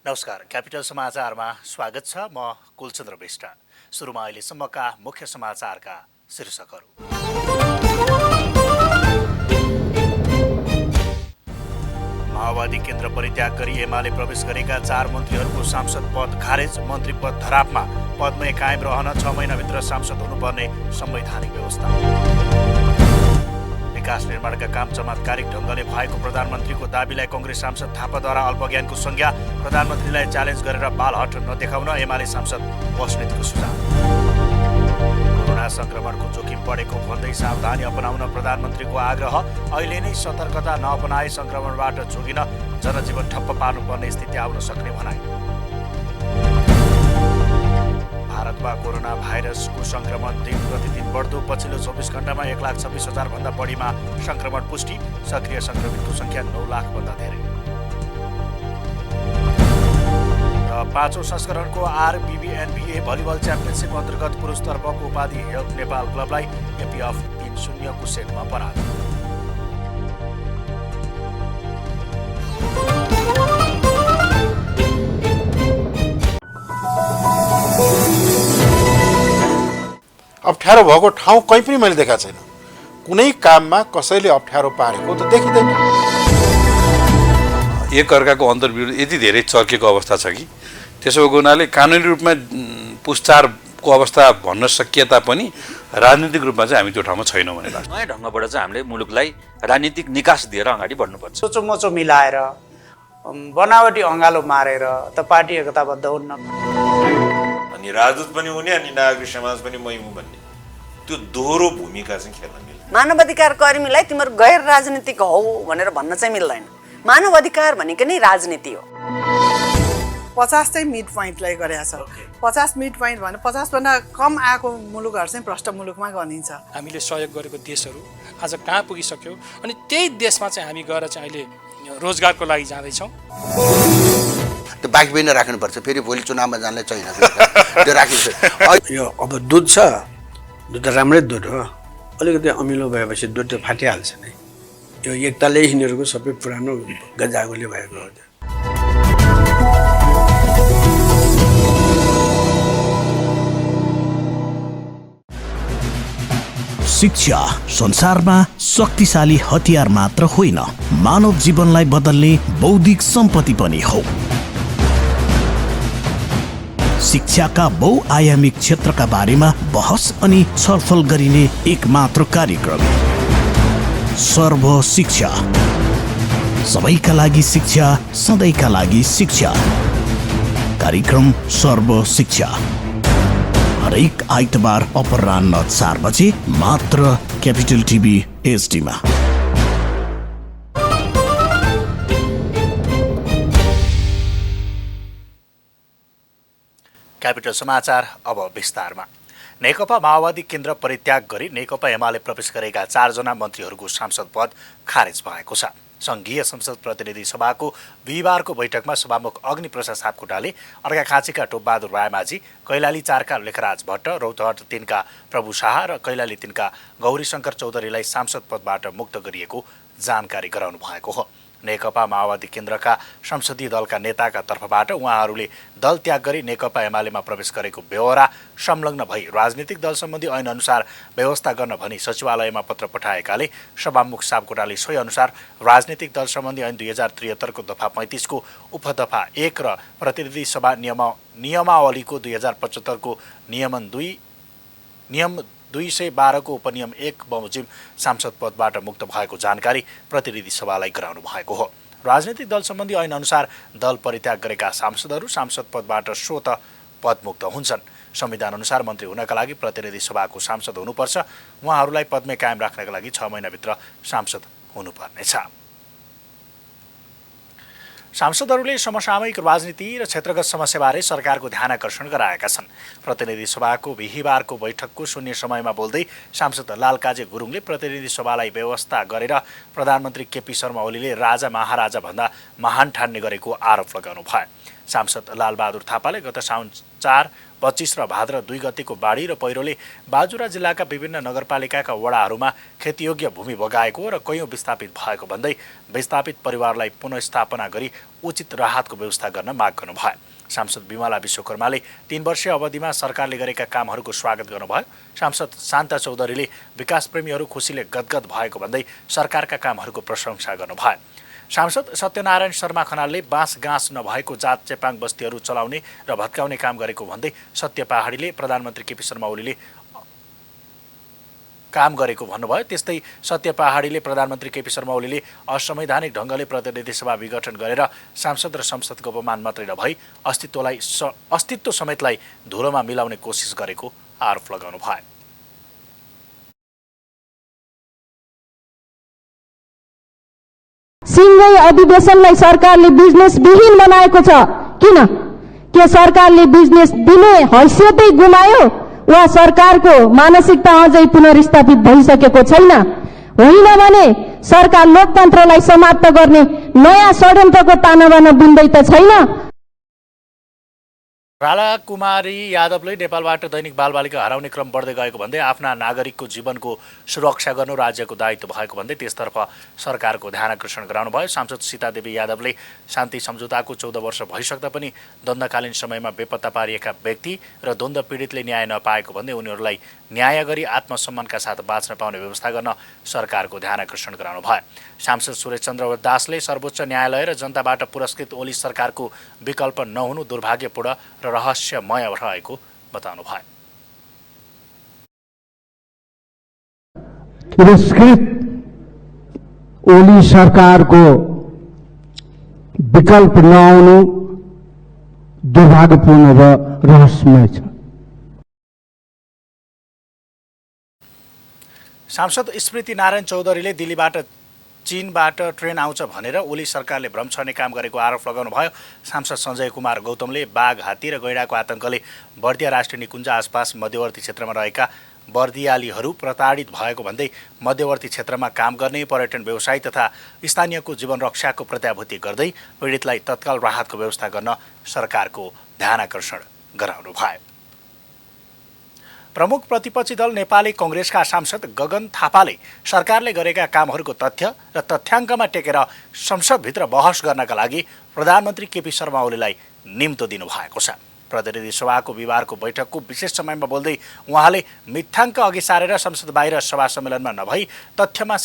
नमस्कार, क्यापिटल समाचारमा स्वागत छ। म कुलचन्द्र विष्ट। सुरुमा अहिलेसम्मका मुख्य समाचारका शीर्षकहरू। माओवादी केन्द्र परित्याग गरी एमाले प्रवेश गरेका 4 मन्त्रीहरूको सांसद पद खारेज। मन्त्री पद धरापमा, पदमै कायम रहन 6 महिनाभित्र सांसद हुनुपर्ने संवैधानिक व्यवस्था। विकास निर्माणका काम चमत्कारिक ढङ्गले भएको प्रधानमन्त्रीको दाबीलाई कङ्ग्रेस सांसद थापाद्वारा अल्पज्ञानको संज्ञा। प्रधानमन्त्रीलाई च्यालेन्ज गरेर बालहट नदेखाउन एमाले सांसद बस्नेतको सुझाव। कोरोना संक्रमणको जोखिम बढेको भन्दै सावधानी अपनाउन प्रधानमन्त्रीको आग्रह। अहिले नै सतर्कता नअपनाए संक्रमणबाट जोगिन जनजीवन ठप्प पार्नुपर्ने स्थिति आउन सक्ने भनाइ। भारतमा कोरोना भाइरसको संक्रमण दिन प्रतिदिन बढ्दो। पछिल्लो 24 घण्टामा 1,26,000 भन्दा बढीमा संक्रमण पुष्टि। सक्रिय संक्रमितको संख्या 9 लाख भन्दा धेरै। र 5औं संस्करणको आरबिबिएनबिए भलिबल च्याम्पियनसिप अन्तर्गत पुरुषतर्फको उपाधि हेल्प नेपाल क्लबलाई एपिएफ 3-0 को सेटमा पराजित। अप्ठ्यारो भएको ठाउँ कहीँ पनि मैले देखाएको छैन। कुनै काममा कसैले अप्ठ्यारो पारेको त देखिँदैन। एक अर्काको अन्तर्विरोध यति धेरै चर्केको अवस्था छ कि त्यसो भएको हुनाले कानुनी रूपमा पुछतारको अवस्था भन्न सकिए तापनि राजनीतिक रूपमा चाहिँ हामी त्यो ठाउँमा छैनौँ भने लाग्छ। नयाँ ढङ्गबाट चाहिँ हामीले मुलुकलाई राजनीतिक निकास दिएर अगाडि बढ्नुपर्छ। सोचोमोचो मिलाएर बनावटी अँगालो मारेर त पार्टी एकताबद्ध हुन्न। अनि राजदूत पनि हुने अनि नागरिक समाज पनि मै हुँ भन्ने त्यो दोहोरो भूमिका चाहिँ खेल्न मिल्दैन। मानवाधिकार कर्मीलाई तिम्रो गैर राजनीतिक हौ भनेर भन्न चाहिँ मिल्दैन। मानवाधिकार भनेको नै राजनीति हो। 50 चाहिँ मिड पोइन्टलाई गरेको छ। 50 मिड पोइन्ट भने 50 भन्दा कम आएको मुलुकहरू चाहिँ भ्रष्ट मुलुकमा गनिन्छ। हामीले सहयोग गरेको देशहरू आज कहाँ पुगिसक्यो अनि त्यही देशमा चाहिँ हामी गएर चाहिँ अहिले रोजगारको लागि जाँदैछौँ। त्यो बाँकी पनि राख्नुपर्छ। फेरि भोलि चुनावमा जानलाई चाहिन्छ त्यो राखिन्छ। यो अब दुध छ, दुध त राम्रै दुध हो। अलिकति अमिलो भएपछि दुध त फाटिहाल्छ नै। यो एकताले यिनीहरूको सबै पुरानो गजागोले भएको हो। शिक्षा संसारमा शक्तिशाली हतियार मात्र होइन, मानव जीवनलाई बदल्ने बौद्धिक सम्पत्ति पनि हो। शिक्षाका बहुआयामिक क्षेत्रका बारेमा बहस अनि छलफल गरिने एक मात्र कार्यक्रम सर्व शिक्षा। सबैका लागि शिक्षा, सधैँका लागि शिक्षा। कार्यक्रम सर्व शिक्षा हरेक आइतबार अपराह्न 4 बजे मात्र क्यापिटल टिभी एचडीमा। क्यापिटल समाचार अब विस्तारमा। नेकपा माओवादी केन्द्र परित्याग गरी नेकपा एमाले प्रवेश गरेका 4 जना मन्त्रीहरूको सांसद पद खारेज भएको छ। संघीय संसद प्रतिनिधि सभाको बिहिबारको बैठकमा सभामुख अग्निप्रसाद सापकोटाले अर्घाखाँचीका टोपबहादुर रायमाझी, कैलाली 4 का लेखराज भट्ट, रौतहट 3 का प्रभु शाह र कैलाली 3 का गौरीशङ्कर चौधरीलाई सांसद पदबाट मुक्त गरिएको जानकारी गराउनु भएको हो। नेकपा माओवादी केन्द्रका संसदीय दलका नेताका तर्फबाट उहाँहरूले दल त्याग गरी नेकपा एमालेमा प्रवेश गरेको बेहोरा संलग्न भई राजनीतिक दल सम्बन्धी ऐन अनुसार व्यवस्था गर्न भनी सचिवालयमा पत्र पठाएकाले सभामुख सापकोटाले सोही अनुसार राजनीतिक दल सम्बन्धी ऐन 2073 को दफा 35 को उपदफा 1 र प्रतिनिधि सभा नियमावलीको 2075 को नियम 212 को उपनियम 1 बमोजिम सांसद पदबाट मुक्त भएको जानकारी प्रतिनिधि सभालाई गराउनु भएको हो। राजनीतिक दल सम्बन्धी ऐन अनुसार दल परित्याग गरेका सांसदहरू सांसद पदबाट स्वतः पदमुक्त हुन्छन्। संविधान अनुसार मन्त्री हुनका लागि प्रतिनिधि सभाको सांसद हुनुपर्छ। उहाँहरूलाई पदमै कायम राख्नका लागि 6 महिनाभित्र सांसद हुनुपर्नेछ। सांसदहरूले समसामयिक राजनीति र क्षेत्रगत समस्याबारे सरकारको ध्यान आकर्षण गराएका छन्। प्रतिनिधि सभाको बिहिबारको बैठकको शून्य समयमा बोल्दै सांसद लालकाजे गुरुङले प्रतिनिधि सभालाई व्यवस्था गरेर प्रधानमन्त्री केपी शर्मा ओलीले राजा महाराजा भन्दा महान ठान्ने गरेको आरोप लगाउनु भयो। सांसद लालबहादुर थापाले गत साउन 4 25 र भाद्र 2 गतेको बाढी र पहिरोले बाजुरा जिल्लाका विभिन्न नगरपालिकाका वडाहरूमा खेतीयोग्य भूमि बगाएको र कैयौँ विस्थापित भएको भन्दै विस्थापित परिवारलाई पुनर्स्थापना गरी उचित राहतको व्यवस्था गर्न माग गर्नुभयो। सांसद विमला विश्वकर्माले 3 वर्षीय अवधिमा सरकारले गरेका कामहरूको स्वागत गर्नुभयो। सांसद शान्ता चौधरीले विकासप्रेमीहरू खुसीले गदगद भएको भन्दै सरकारका कामहरूको प्रशंसा गर्नुभयो। सांसद सत्यनारायण शर्मा खनालले बाँस गाँस नभएको जात चेपाङ बस्तीहरू चलाउने र भत्काउने काम गरेको भन्दै सत्य पहाडीले प्रधानमन्त्री केपी शर्मा ओलीले काम गरेको भन्नुभयो। त्यस्तै सत्य पहाडीले प्रधानमन्त्री केपी शर्मा ओलीले असंवैधानिक ढङ्गले प्रतिनिधि सभा विघटन गरेर सांसद र संसदको अपमान मात्रै नभई अस्तित्व समेतलाई धुलोमा मिलाउने कोसिस गरेको आरोप लगाउनु भयो। सिङ्गै अधिवेशनलाई सरकारले बिजनेस विहीन बनाएको छ। किन? के सरकारले बिजनेस दिने हैसियतै गुमायो वा सरकारको मानसिकता अझै पुनर्स्थापित भइसकेको छैन? होइन भने सरकार लोकतन्त्रलाई समाप्त गर्ने नयाँ षड्यन्त्रको तानाबाना बुन्दै त छैन? राला कुमारी यादवले नेपालबाट दैनिक बालबालिका हराउने क्रम बढ्दै गएको भन्दै आफ्ना नागरिकको जीवनको सुरक्षा गर्नु राज्यको दायित्व भएको भन्दै त्यसतर्फ सरकारको ध्यान आकर्षण गराउनुभयो। सांसद सीतादेवी यादवले शान्ति सम्झौताको 14 वर्ष भइसक्दा पनि द्वन्द्वकालीन समयमा बेपत्ता पारिएका व्यक्ति र द्वन्द्व पीडितले न्याय नपाएको भन्दै उनीहरूलाई न्याय गरी आत्मसम्मानका साथ बाँच्न पाउने व्यवस्था गर्न सरकारको ध्यान आकर्षण गराउनुभयो। सांसद सुरेश चन्द्र दासले सर्वोच्च न्यायालय र जनताबाट पुरस्कृत ओली सरकारको विकल्प नहुनु दुर्भाग्यपूर्ण र रहस्यमय रहेको बताउनु भयो। पुरस्कृत ओली सरकारको विकल्प नआउनु दुर्भाग्यपूर्ण र रहस्यमय छ। सांसद स्मृति नारायण चौधरीले दिल्लीबाट चीनबाट ट्रेन आउँछ भनेर ओली सरकारले भ्रम छर्ने काम गरेको आरोप लगाउनु भयो। सांसद सञ्जय कुमार गौतमले बाघ, हात्ती र गैंडाको आतंकले बर्दिया राष्ट्रिय निकुञ्ज आसपास मध्यवर्ती क्षेत्रमा रहेका बर्दियालीहरू प्रताडित भएको भन्दै मध्यवर्ती क्षेत्रमा काम गर्ने पर्यटन व्यवसायी तथा स्थानीयको जीवन रक्षाको प्रत्याभूति गर्दै पीडितलाई तत्काल राहतको व्यवस्था गर्न सरकारको ध्यान आकर्षण गराउनु भयो। प्रमुख प्रतिपक्षी दल नेपाली कांग्रेसका सांसद गगन थापाले सरकारले गरेका कामहरूको तथ्य र तथ्याङ्कमा टेकेर संसदभित्र बहस गर्नका लागि प्रधानमन्त्री केपी शर्मा ओलीलाई निम्तो दिनुभएको छ। प्रतिनिधि सभाको बिहिबारको बैठकको विशेष समयमा बोल्दै उहाँले मिथ्याङ्क अघि सारेर संसद बाहिर सभा सम्मेलनमा नभई तथ्यमा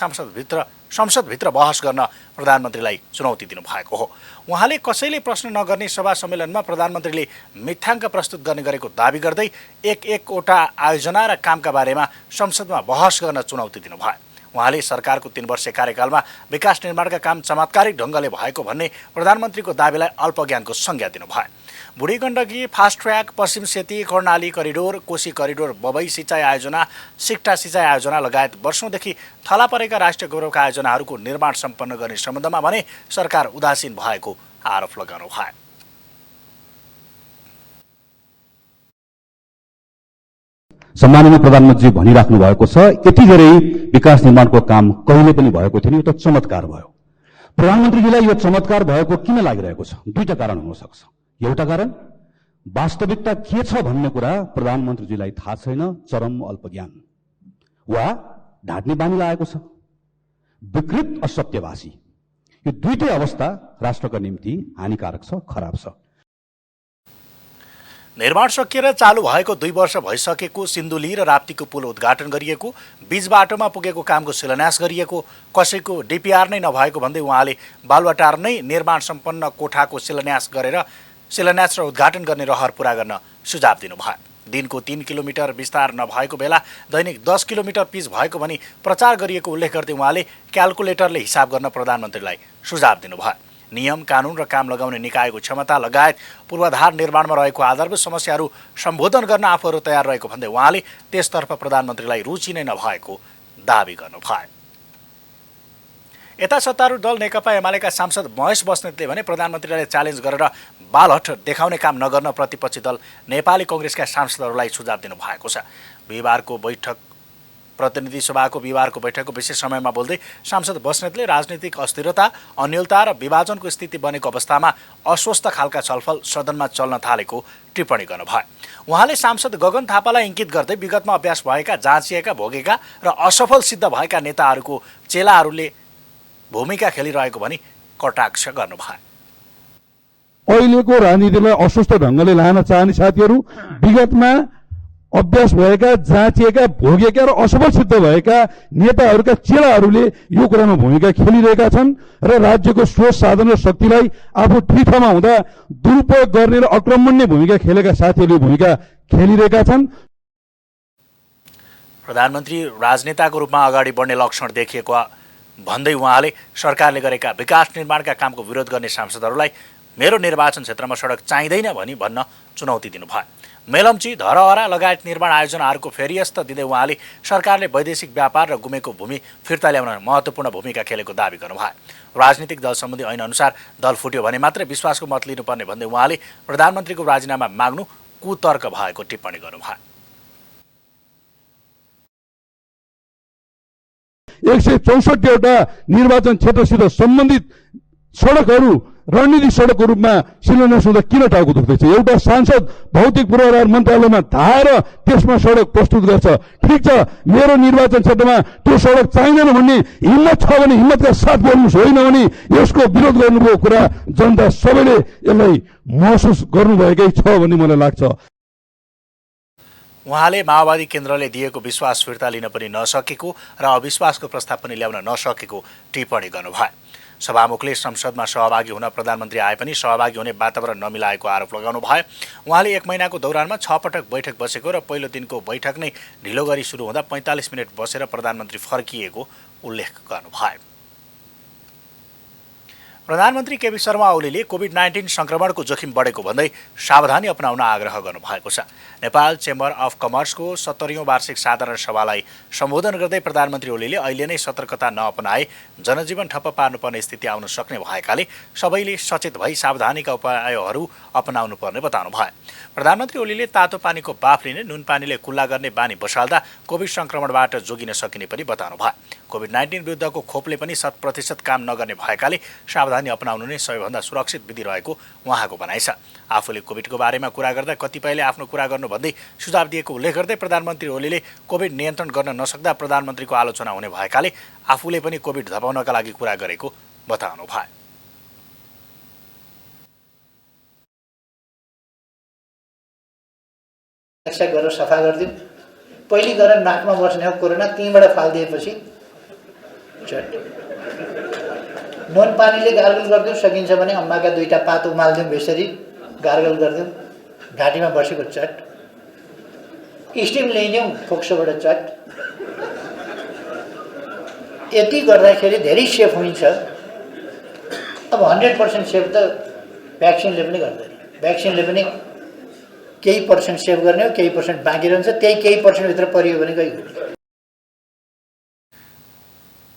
संसदभित्र बहस गर्न प्रधानमन्त्रीलाई चुनौती दिनुभएको हो। उहाँले कसैले प्रश्न नगर्ने सभा सम्मेलनमा प्रधानमन्त्रीले मिथ्याङ्क प्रस्तुत गर्ने गरेको दावी गर्दै एकवटा आयोजना र कामका बारेमा संसदमा बहस गर्न चुनौती दिनुभयो। उहाँले सरकारको 3 वर्षे कार्यकालमा विकास निर्माणका काम चमत्कारिक ढङ्गले भएको भन्ने प्रधानमन्त्रीको दावीलाई अल्पज्ञानको संज्ञा दिनुभयो। बुढी गण्डकी, फास्ट ट्र्याक, पश्चिम सेती, कर्णाली करिडोर, कोशी करिडोर, बबई सिँचाइ आयोजना, सिक्टा सिँचाइ आयोजना लगायत वर्षौंदेखि थला परेका राष्ट्रिय गौरवका आयोजनाहरूको निर्माण सम्पन्न गर्ने सम्बन्धमा भने सरकार उदासीन भएको आरोप लगाउनु भयो। सम्माननीय प्रधानमन्त्री भनिराख्नु भएको छ, यति धेरै विकास निर्माणको काम कहिले पनि भएको थिएन, यो त चमत्कार भयो। प्रधानमन्त्रीजीलाई यो चमत्कार भएको किन लागिरहेको छ? दुईटा कारण हुन सक्छ। एउटा कारण वास्तविकता के छ भन्ने कुरा प्रधानमन्त्रीजीलाई थाहा छैन, चरम अल्पज्ञान, वा ढाँट्ने बानी लागेको छ, विकृत असत्यभाषी। यो दुईटै अवस्था राष्ट्रका निम्ति हानिकारक छ, खराब छ। निर्माण सकिएर चालू भएको 2 वर्ष भइसकेको सिन्धुली र राप्तीको पुल उद्घाटन गरिएको, बीच बाटोमा पुगेको कामको शिलान्यास गरिएको, कसैको डिपिआर नै नभएको भन्दै उहाँले बालुवाटार नै निर्माण सम्पन्न कोठाको शिलान्यास र उद्घाटन गर्ने रहर पूरा गर्न सुझाव दिनुभयो। दिनको 3 किलोमिटर विस्तार नभएको बेला दैनिक 10 किलोमिटर पिच भएको भनी प्रचार गरिएको उल्लेख गर्दै उहाँले क्याल्कुलेटरले हिसाब गर्न प्रधानमन्त्रीलाई सुझाव दिनुभयो। नियम, कानुन र काम लगाउने निकायको क्षमता लगायत पूर्वाधार निर्माणमा रहेको आधारभूत समस्याहरू सम्बोधन गर्न आफूहरू तयार रहेको भन्दै उहाँले त्यसतर्फ प्रधानमन्त्रीलाई रुचि नै नभएको दावी गर्नुभयो। यता सत्तारूढ दल नेकपा एमालेका सांसद महेश बस्नेतले भने प्रधानमन्त्रीलाई च्यालेन्ज गरेर बालहट देखाउने काम नगर्न प्रतिपक्षी दल नेपाली कांग्रेसका सांसदहरूलाई सुझाव दिनुभएको छ। बिहिबारको बैठक प्रतिनिधि सभाको बिहिबारको बैठकको विशेष समयमा बोल्दै सांसद बस्नेतले राजनीतिक अस्थिरता, अन्योलता र विभाजनको स्थिति बनेको अवस्थामा अस्वस्थ खालका छलफल सदनमा चल्न थालेको टिप्पणी गर्नुभयो। उहाँले सांसद गगन थापालाई इङ्गित गर्दै विगतमा अभ्यास भएका, जाँचिएका, भोगेका र असफल सिद्ध भएका नेताहरूको चेलाहरूले भूमिका खेलिरहेको भनी कटाक्ष गर्नुभयो। अहिलेको राजनीतिलाई अस्वस्थ ढङ्गले लान चाहने साथीहरू विगतमा अभ्यास भएका, जाँचिएका, भोगेका र असफल सिद्ध भएका नेताहरूका चेलाहरूले यो कुरामा भूमिका खेलिरहेका छन् र राज्यको स्रोत साधन र शक्तिलाई आफू ठिक ठाउँमा हुँदा दुरुपयोग गर्ने र आक्रमण्य भूमिका खेलेका साथीहरूले भूमिका खेलिरहेका छन्। प्रधानमन्त्री राजनेताको रूपमा अगाडि बढ्ने लक्षण देखिएको भन्दै उहाँले सरकारले गरेका विकास निर्माणका कामको विरोध गर्ने सांसदहरूलाई मेरो निर्वाचन क्षेत्रमा सडक चाहिँदैन भनी भन्न चुनौती दिनुभयो। मेलम्ची, धरहरा लगायत निर्माण आयोजनाहरूको फेरियस्त दिँदै उहाँले सरकारले वैदेशिक व्यापार र गुमेको भूमि फिर्ता ल्याउन महत्त्वपूर्ण भूमिका खेलेको दावी गर्नुभयो। राजनीतिक दल सम्बन्धी ऐन अनुसार दल फुट्यो भने मात्रै विश्वासको मत लिनुपर्ने भन्दै उहाँले प्रधानमन्त्रीको राजीनामा माग्नु कुतर्क भएको टिप्पणी गर्नुभयो। 164 वटा निर्वाचन क्षेत्रसित सम्बन्धित सडकहरू रणनीतिक सडकको रूपमा शिलान्यास हुँदा किन टाउको दुख्दैछ? एउटा सांसद भौतिक पूर्वाधार मन्त्रालयमा धाएर त्यसमा सडक प्रस्तुत गर्छ। ठिक छ, मेरो निर्वाचन क्षेत्रमा त्यो सडक चाहिँदैन भन्ने हिम्मत छ भने हिम्मतका साथ बोल्नुहोस्, होइन भने यसको विरोध गर्नुभएको कुरा जनता सबैले यसलाई महसुस गर्नुभएकै छ भन्ने मलाई लाग्छ। उहाँले माओवादी केन्द्रले दिएको विश्वास फिर्ता लिन पनि नसकेको र अविश्वासको प्रस्ताव पनि ल्याउन नसकेको टिप्पणी गर्नुभयो। सभामुखले संसदमा सहभागी हुन प्रधानमन्त्री आए पनि सहभागी हुने वातावरण नमिलाएको आरोप लगाउनु भयो। उहाँले 1 महिनाको दौरानमा 6 पटक बैठक बसेको र पहिलो दिनको बैठक नै ढिलो गरी सुरु हुँदा 45 मिनट बसेर प्रधानमन्त्री फर्किएको उल्लेख गर्नुभयो। प्रधानमन्त्री केपी शर्मा ओलीले कोभिड-19 संक्रमणको जोखिम बढेको भन्दै सावधानी अपनाउन आग्रह गर्नुभएको छ। नेपाल चेम्बर अफ कमर्सको 70औं वार्षिक साधारण सभालाई सम्बोधन गर्दै प्रधानमन्त्री ओलीले अहिले नै सतर्कता नअपनाए जनजीवन ठप्प पार्नुपर्ने स्थिति आउन सक्ने भएकाले सबैले सचेत भई सावधानीका उपायहरू अपनाउनु पर्ने बताउनुभयो। प्रधानमन्त्री ओलीले तातो पानीको बाफ लिने, नुन पानीले कुल्ला गर्ने बानी बसाल्दा कोभिड संक्रमणबाट जोगिन सकिने पनि बताउनुभयो। कोभिड-19 विरुद्धको खोपले पनि 100% काम नगर्ने भएकाले सावधानी अपनाउनु नै सबैभन्दा सुरक्षित विधि रहेको उहाँको भनाइ छ। आफूले कोभिडको बारेमा कुरा गर्दा कतिपयले आफ्नो कुरा गर्नु भन्दै सुझाव दिएको उल्लेख गर्दै प्रधानमन्त्री ओलीले कोभिड नियन्त्रण गर्न नसक्दा प्रधानमन्त्रीको आलोचना हुने भएकाले आफूले पनि कोभिड धपाउनका लागि कुरा गरेको बताउनु भयो। गरेर सफा गरिदिउँ। पहिले गरेर नाकमा बस्ने हो कोरोना, त्यहीँबाट फालिदिएपछि नुन पानीले गार्गल गरिदिउँ। सकिन्छ भने अम्माका 2टा पात उमालिदिउँ, बेसरी गार्गल गरिदिउँ। घाँटीमा बसेको चट स्टिम ल्याइदिउँ, फोक्सोबाट चट। यति गर्दाखेरि धेरै सेफ हुन्छ। अब 100% सेफ त भ्याक्सिनले पनि गर्दैन। भ्याक्सिनले पनि केही पर्सेन्ट सेभ गर्ने हो, केही पर्सेन्ट बाँकी रहन्छ। त्यही केही पर्सेन्टभित्र परियो भने गइ हुन्छ।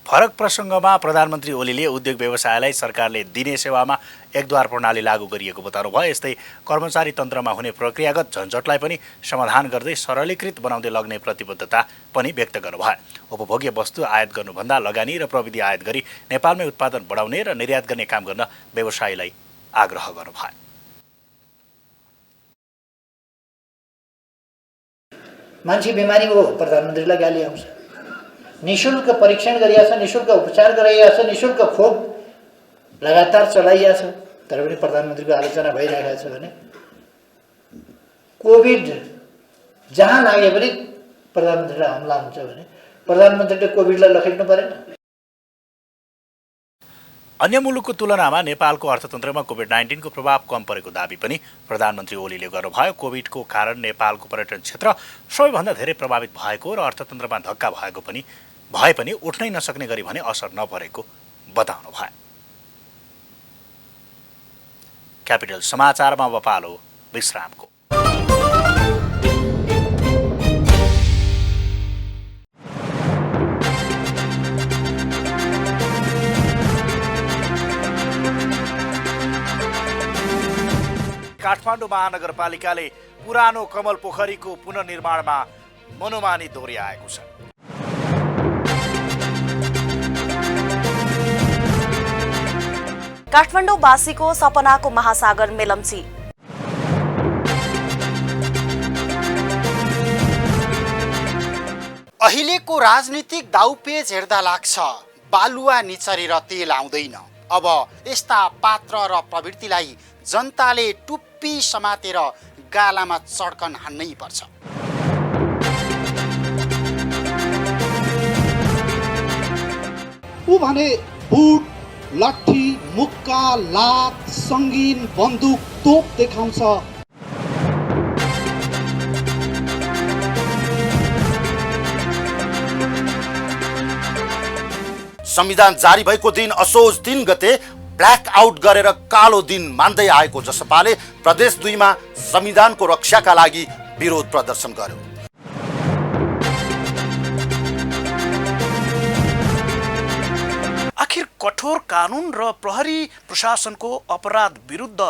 फरक प्रसङ्गमा प्रधानमन्त्री ओलीले उद्योग व्यवसायलाई सरकारले दिने सेवामा एकद्वार प्रणाली लागू गरिएको बताउनु भयो। यस्तै कर्मचारी तन्त्रमा हुने प्रक्रियागत झन्झटलाई पनि समाधान गर्दै सरलीकृत बनाउँदै लग्ने प्रतिबद्धता पनि व्यक्त गर्नुभयो। उपभोग्य वस्तु आयात गर्नुभन्दा लगानी र प्रविधि आयात गरी नेपालमै उत्पादन बढाउने र निर्यात गर्ने काम गर्न व्यवसायीलाई आग्रह गर्नुभयो। मान्छे बिमारी हो, प्रधानमन्त्रीलाई गाली आउँछ। निःशुल्क परीक्षण गरिएको छ, निःशुल्क उपचार गराइएको छ, निःशुल्क खोप लगातार चलाइएको छ, तर पनि प्रधानमन्त्रीको आलोचना भइरहेको छ भने कोभिड जहाँ लागे पनि प्रधानमन्त्रीलाई हमला हुन्छ भने प्रधानमन्त्रीले कोभिडलाई लखेट्नु परेन। अन्य मुलुकको तुलनामा नेपालको अर्थतन्त्रमा कोभिड-19 को प्रभाव कम परेको दावी पनि प्रधानमन्त्री ओलीले गर्नुभयो। कोभिडको कारण नेपालको पर्यटन क्षेत्र सबैभन्दा धेरै प्रभावित भएको र अर्थतन्त्रमा धक्का भए पनि उठ्नै नसक्ने गरी भने असर नपरेको बताउनु भयो। क्यापिटल समाचारमा वपालो विश्रामको। काठमाडौँ महानगरपालिकाले पुरानो कमल पोखरीको पुनर्निर्माणमा मनोमानी दोहोर्याएको छ। काठमाडौँवासीको सपनाको महासागर मेलम्ची। अहिलेको राजनीतिक दाउपेच हेर्दा लाग्छ बालुवा निचरेर तेल आउँदैन। अब यस्ता पात्र र प्रवृत्तिलाई जनताले टुप्पी समातेर गालामा चड्कन हान्नै पर्छ। ऊ भने बुट, लाठी, मुक्का, लात, सङ्गीन, बन्दुक, तोप देखाउँछ। संविधान जारी भएको दिन असोज 3 गते ब्ल्याक आउट गरेर कालो दिन मान्दै आएको जसपाले प्रदेश 2 मा संविधानको रक्षाका लागि विरोध प्रदर्शन गर्यो। आखिर कठोर कानुन र प्रहरी प्रशासनको अपराध विरुद्ध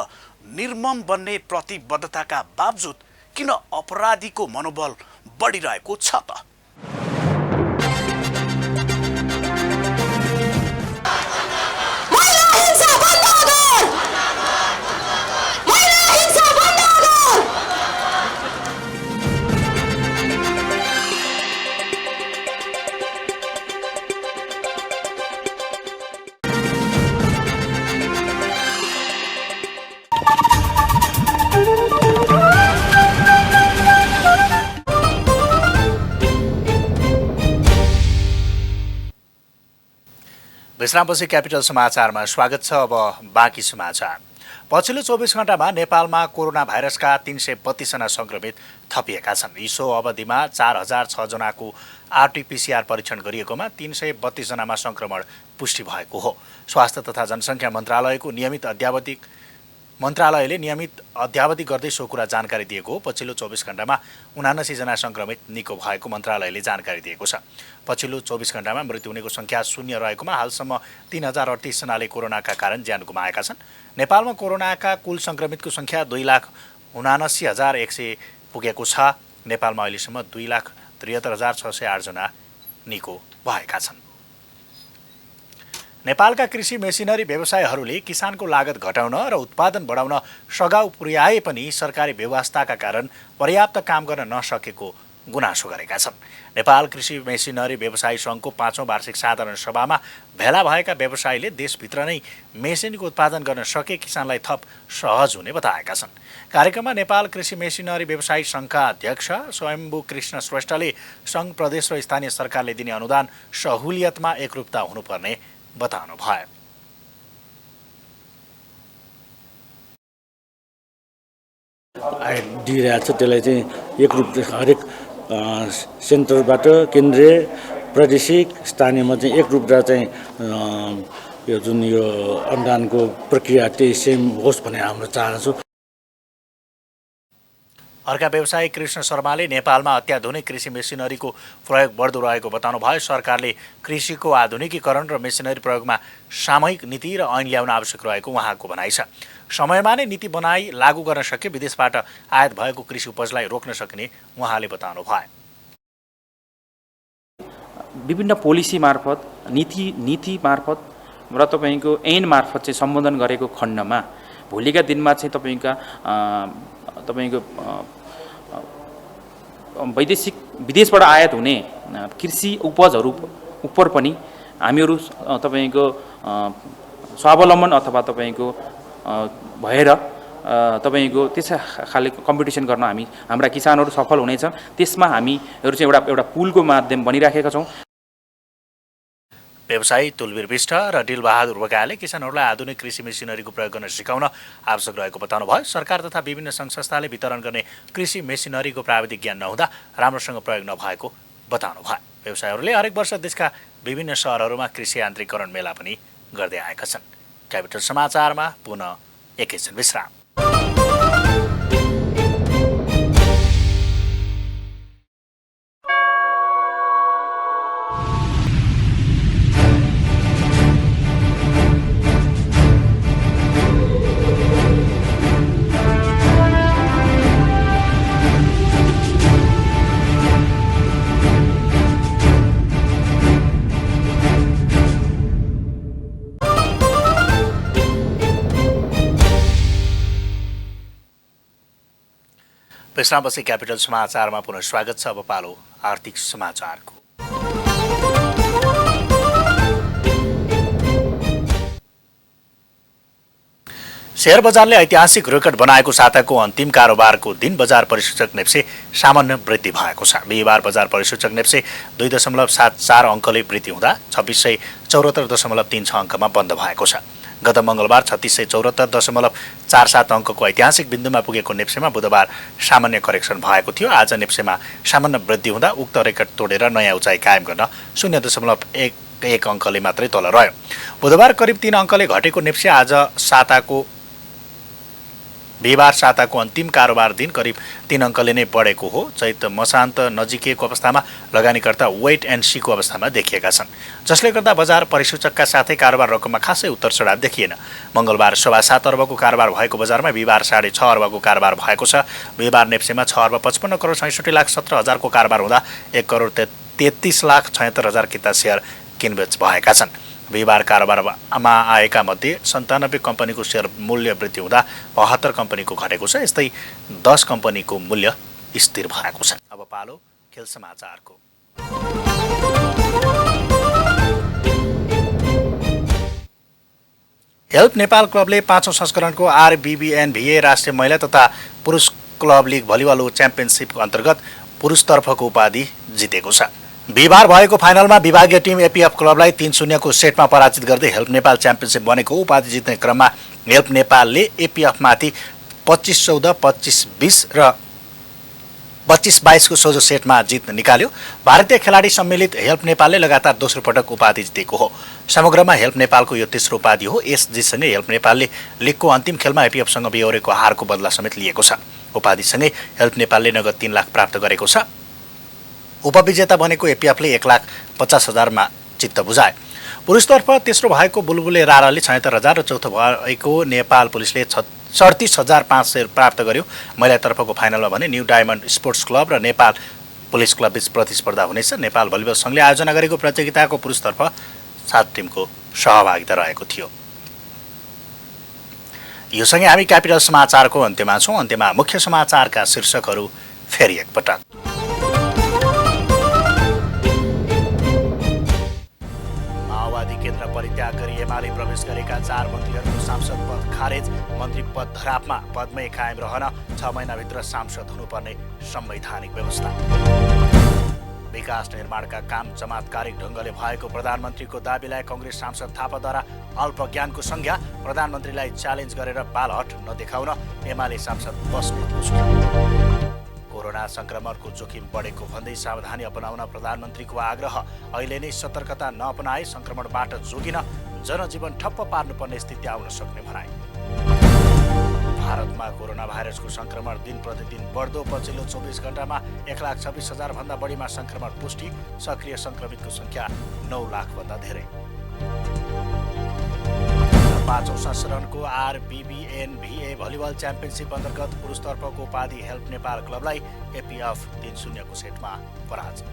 निर्मम बन्ने प्रतिबद्धताका बावजुद किन अपराधीको मनोबल बढिरहेको छ त? विश्रामपछि क्यापिटल समाचारमा स्वागत छ। अब बाँकी समाचार। पछिल्लो 24 घण्टामा नेपालमा कोरोना भाइरसका 332 जना संक्रमित थपिएका छन्। यसो अवधिमा 4006 जनाको आरटीपीसीआर परीक्षण गरिएकोमा 332 जनामा संक्रमण पुष्टि भएको हो। स्वास्थ्य तथा जनसङ्ख्या मन्त्रालयले नियमित अद्यावधि गर्दै सो कुरा जानकारी दिएको हो। पछिल्लो 24 घण्टामा 79 जना संक्रमित निको भएको मन्त्रालयले जानकारी दिएको छ। पछिल्लो 24 घण्टामा मृत्यु हुनेको सङ्ख्या 0 रहेकोमा हालसम्म 3038 जनाले कोरोनाका कारण ज्यान गुमाएका छन्। नेपालमा कोरोनाका कुल संक्रमितको सङ्ख्या 2,79,100 पुगेको छ। नेपालमा अहिलेसम्म 2,73,608 जना निको भएका छन्। नेपालका कृषि मेसिनरी व्यवसायहरूले किसानको लागत घटाउन र उत्पादन बढाउन सघाउ पुर्याए पनि सरकारी व्यवस्थाका कारण पर्याप्त काम गर्न नसकेको गुनासो गरेका छन्। नेपाल कृषि मेसिनरी व्यवसायी सङ्घको 5औं वार्षिक साधारण सभामा भेला भएका व्यवसायीले देशभित्र नै मेसिनको उत्पादन गर्न सके किसानलाई थप सहज हुने बताएका छन्। कार्यक्रममा नेपाल कृषि मेसिनरी व्यवसायी सङ्घका अध्यक्ष स्वयम्भू कृष्ण श्रेष्ठले सङ्घ प्रदेश र स्थानीय सरकारले दिने अनुदान सहुलियतमा एकरूपता हुनुपर्ने बताउनु भयो। दिइरहेको छ त्यसलाई चाहिँ एकरूप हरेक सेन्टरबाट केन्द्रीय प्रादेशिक स्थानीयमा चाहिँ एकरूपता चाहिँ यो जुन यो अनुदानको प्रक्रिया त्यही सेम होस् भन्ने हाम्रो चाहना छ। अर्का व्यवसायी कृष्ण शर्माले नेपालमा अत्याधुनिक कृषि मेसिनरीको प्रयोग बढ्दो रहेको बताउनु भयो। सरकारले कृषिको आधुनिकीकरण र मेसिनरी प्रयोगमा सामूहिक नीति र ऐन ल्याउन आवश्यक रहेको उहाँको भनाइ छ। समयमा नै नीति बनाई लागू गर्न सके विदेशबाट आयात भएको कृषि उपजलाई रोक्न सकिने उहाँले बताउनु भयो। विभिन्न पोलिसी मार्फत नीति मार्फत र तपाईँको ऐन मार्फत चाहिँ सम्बोधन गरेको खण्डमा भोलिका दिनमा चाहिँ तपाईँको विदेशबाट आयात हुने कृषि उपजहरू उप पनि हामीहरू तपाईँको स्वावलम्बन अथवा तपाईँको भएर तपाईँको त्यस खाले कम्पिटिसन गर्न हाम्रा किसानहरू सफल हुनेछन्। त्यसमा हामीहरू चाहिँ एउटा पुलको माध्यम बनिराखेका छौँ। व्यवसायी तुलवीर विष्ट र डिलबहादुर बगाले किसानहरूलाई आधुनिक कृषि मेसिनरीको प्रयोग गर्न सिकाउन आवश्यक रहेको बताउनु भयो। सरकार तथा विभिन्न सङ्घ संस्थाले वितरण गर्ने कृषि मेसिनरीको प्राविधिक ज्ञान नहुँदा राम्रोसँग प्रयोग नभएको बताउनु भयो। व्यवसायीहरूले हरेक वर्ष देशका विभिन्न सहरहरूमा कृषि यान्त्रिकरण मेला पनि गर्दै आएका छन्। क्यापिटल समाचारमा पुनः एकैछिन विश्राम। विश्रामपछि क्यापिटल समाचारमा पुनः स्वागत छ। अब पालो आर्थिक समाचारको। शेयर बजारले ऐतिहासिक रेकर्ड बनाएको साताको अन्तिम कारोबारको दिन बजार परिसूचक नेप्से सामान्य वृद्धि भएको छ। बिहिबार बजार परिसूचक नेप्से 2.74 अङ्कले वृद्धि हुँदा 2674.36 अङ्कमा बन्द भएको छ। गत मङ्गलबार 3674.47 अङ्कको ऐतिहासिक बिन्दुमा पुगेको नेप्सेमा बुधबार सामान्य करेक्सन भएको थियो। आज नेप्सेमा सामान्य वृद्धि हुँदा उक्त रेकर्ड तोडेर नयाँ उचाइ कायम गर्न 0.11 अङ्कले मात्रै तल रह्यो। बुधबार करिब 3 अङ्कले घटेको नेप्से आज बिहिबार साताको अन्तिम कारोबार दिन करिब 3 अङ्कले नै बढेको हो। चैत मसान्त नजिकिएको अवस्थामा लगानीकर्ता वेट एन्ड सीको अवस्थामा देखिएका छन्, जसले गर्दा बजार परिसूचकका साथै कारोबार रकममा खासै उत्तर चढाव देखिएन। मङ्गलबार 7.25 अर्बको कारोबार भएको बजारमा बिहिबार 6.5 अर्बको कारोबार भएको छ। बिहिबार नेप्सेमा 6,55,67,000 को कारोबार हुँदा 1,33,76,000 किता शेयर किनबेच भएका छन्। बिहिबार कारोबारमा आएका मध्ये 97 कम्पनीको शेयर मूल्य वृद्धि हुँदा 72 कम्पनीको घटेको छ। यस्तै 10 कम्पनीको मूल्य स्थिर भएको छ। अब पालो खेल समाचारको। हेल्प नेपाल क्लबले 5औं संस्करणको RBBNVA राष्ट्रिय महिला तथा पुरुष क्लब लिग भलिबल च्याम्पियनसिपको अन्तर्गत पुरुषतर्फको उपाधि जितेको छ। बिहिबार भएको फाइनलमा विभागीय टिम एपीएफ क्लबलाई 3-0 को सेटमा पराजित गर्दै हेल्प नेपाल च्याम्पियनसिप बनेको। उपाधि जित्ने क्रममा हेल्प नेपालले एपीएफमाथि 25-14, 25-20 र 25-22 को सोझो सेटमा जित निकाल्यो। भारतीय खेलाडी सम्मिलित हेल्प नेपालले लगातार दोस्रो पटक उपाधि जितेको हो। समग्रमा हेल्प नेपालको यो तेस्रो उपाधि हो। यस जितसँगै हेल्प नेपालले लिगको अन्तिम खेलमा एपीएफसँग बेहोरेको हारको बदला समेत लिएको छ। उपाधिसँगै हेल्प नेपालले नगद 3 लाख प्राप्त गरेको छ। उपविजेता बनेको एपीएफले 1,50,000 मा चित्त बुझाए। पुरुषतर्फ तेस्रो भएको बुलबुले राराले 76,000 र चौथो भएको नेपाल पुलिसले 37,500 प्राप्त गर्यो। महिलातर्फको फाइनलमा भने न्यू डायमन्ड स्पोर्ट्स क्लब र नेपाल पुलिस क्लब बीच प्रतिस्पर्धा हुनेछ। नेपाल भलिबल सङ्घले आयोजना गरेको प्रतियोगिताको पुरुषतर्फ 7 टिमको सहभागिता रहेको थियो। यो सँगै हामी क्यापिटल समाचारको अन्त्यमा छौँ। अन्त्यमा मुख्य समाचारका शीर्षकहरू फेरि एकपटक। केन्द्र परित्याग गरी एमाले प्रवेश गरेका 4 मन्त्रीहरूको सांसद पद खारेज। मन्त्री पद धरापमा पदमै कायम रहन 6 महिनाभित्र सांसद हुनुपर्ने संवैधानिक व्यवस्था। विकास निर्माणका काम चमत्कारिक ढङ्गले भएको प्रधानमन्त्रीको दाबीलाई कङ्ग्रेस सांसद थापाद्वारा अल्पज्ञानको संज्ञा। प्रधानमन्त्रीलाई च्यालेन्ज गरेर बालहट नदेखाउन एमाले सांसद बस्नेत। कोरोना संक्रमणको जोखिम बढेको भन्दै सावधानी अपनाउन प्रधानमन्त्रीको आग्रह। अहिले नै सतर्कता नअपनाए संक्रमणबाट जोगिन जनजीवन ठप्प पार्नुपर्ने स्थिति आउन सक्ने भनाए। भारतमा कोरोना भाइरसको संक्रमण दिन प्रतिदिन बढ्दो। पछिल्लो 24 घण्टामा 1,26,000 भन्दा बढीमा संक्रमण पुष्टि। सक्रिय संक्रमितको संख्या 9 लाख भन्दा धेरै। 5औं संस्करणको RBBNVA भलिबल च्याम्पियनसिप अन्तर्गत पुरुषतर्फको उपाधि हेल्प नेपाल क्लबलाई एपीएफ 3-0 को सेटमा पराजित।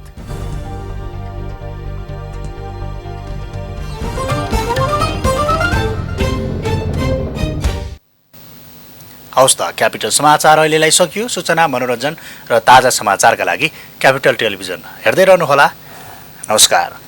हवस् त, क्यापिटल समाचार अहिलेलाई सकियो। सूचना, मनोरञ्जन र ताजा समाचारका लागि क्यापिटल टेलिभिजन हेर्दै रहनुहोला। नमस्कार।